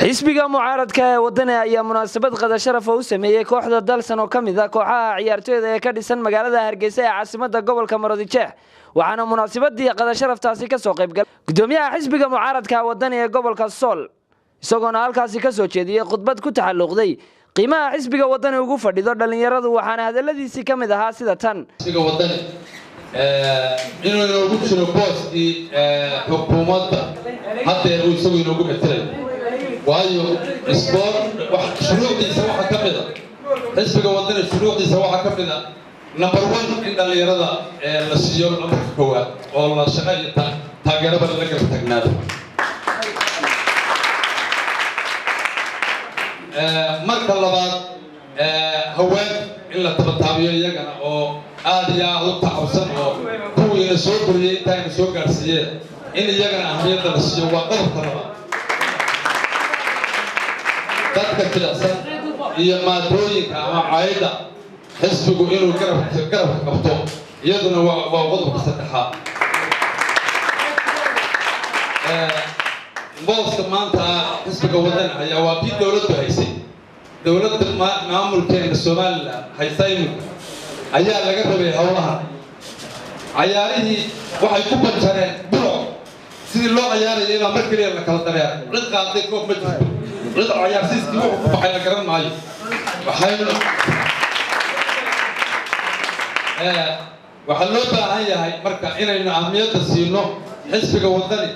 xisbiga mucaaradka ee wadani ayaa munaasabad qada sharaf u sameeyay kooxda dalsan oo kamid ah kooxaha ciyaartooyda ee ka dhisan magaalada Hargeysa ee caasimadda gobolka Maroodijeex waxaana munaasabadii qada sharaftaasi ka soo qayb galay gudoomiyaha xisbiga mucaaradka wadani ee gobolka Sool isagoona halkaasi ka soo jeediyay khudbad ku taxalluqday qiimaha xisbiga wadani ugu fadhido dhalinyaradu waxaana hadaladiisii kamid ahaa sida tan xisbiga wadani inuu ugu jiro booskii xukuumadda hadda uu isagu inoogu metelay waayo sport wax shuruudiisa waxa ka mid ah xisbiga wadani shuruudiisa waxa ka mid ah number 1 in dhalinyarada la siiyo numberka koowaad oo la shaqeeyo taageerada la garab taagnaado marka labaad haween in la tabtaabiyo iyagana oo aad iyo aad u taxawsan oo kuwiina soo buriyay intaayna soo gaarsiiyeen in iyagana ahmiyadda la siiyo waa qodobka labaad dadka jilicsan iyo maadooyinka ama caayda xisbigu inuu garabka qabto iyaduna waa qodobka saddexaad booska maanta xisbiga wadani ayaa waa kii dowladdu haysay dowladda maamulkeena Soomaaliland haysay ayaa laga rabay hawlaha ciyaarihii waxay ku banjareen buuq sidii loo ciyaarayay ilaa mar kaliya la kala dareero cid qaaday koob ma jirto cid ciyaarsiiskii wuxuu ku baxay la garan maayo waxaa loo baahan yahay marka inaynu ahmiyadda siino xisbiga wadani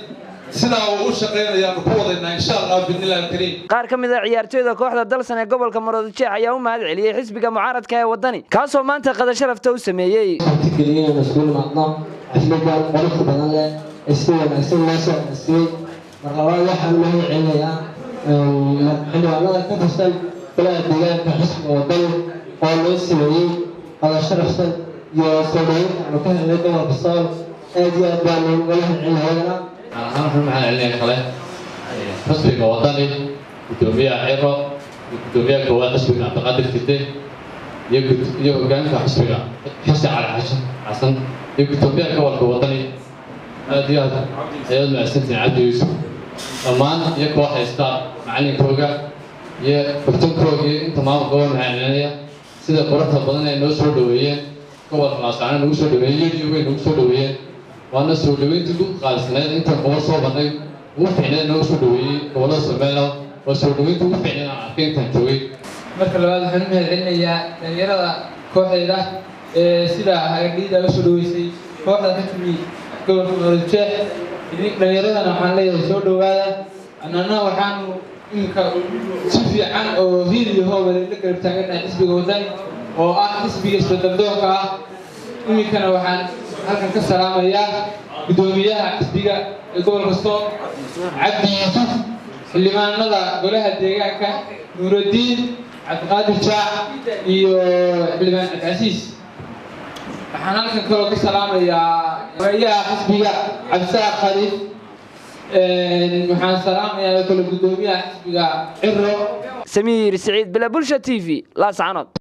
sida uu u shaqeynayaan ku wadayna insha Allah bidnilaahi kariim qaar kamid ah ciyaartooyda kooxda dalsan ee gobolka Maroodijeex ayaa u mahad celiyay xisbiga mucaaradka ee wadani kaasoo maanta qada sharafta u sameeyay tigriin mas'uul maadna xisbiga qolka badan leh isagoo soo marlabaad waxaan u celinayaa xildhibaanada ka tirsan golaha deegaanka xisbiga wadani oo loo sameeyay qada sharafta iyo soo dhaweynta ka helay gobolka Sool aad iyo aad baan ugu celinayaa أنا محل عليه خلاص حسب وطني وتوبيا عيرو وتوبيا كواد حسب اعتقاد الكتاب يقول كان حسب على حسن يقول توبيا كواد وطني هذه هذا مع سنتين عبد يوسف أمان يكوا حيستار معلم كوجا يكتب كوجي أنت ما قوي معلنية سيدا قرطة بدنا نوصل دوية كواد خلاص أنا نوصل دوية يجي نوصل دوية وأنا سودوين تقول خالصنا أنت قوس وبني وفعنا نوصل دوي قولا سمعنا وسودوين تقول فعنا عارفين تنتوي. مثل هذا حلم العلمية يرى كوحدة سلا جديدة وسودويسي كوحدة تكمي قبل مرجع يرى أنا حاليا سودو هذا أنا وحان إنك سفي عن أو فيديو هو اللي ذكر بتاعنا حسب جودان أو حسب يستخدموها إنك أنا وحان halkan ka salaamaya gudoomiyaha xisbiga gobolka Sool Cabdi Yuusuf xildhibaanada golaha deegaanka Nuuruddin Cabdiqaadir Jaac iyo xildhibaan Cabdiasiis waxaan halkan ka salaamayaa wariyaha xisbiga Cabdisaaq Khaliif waxaan salaamayaa gudoomiyaha xisbiga Cirro Samiir Saciid Bila Bulsha TV la socod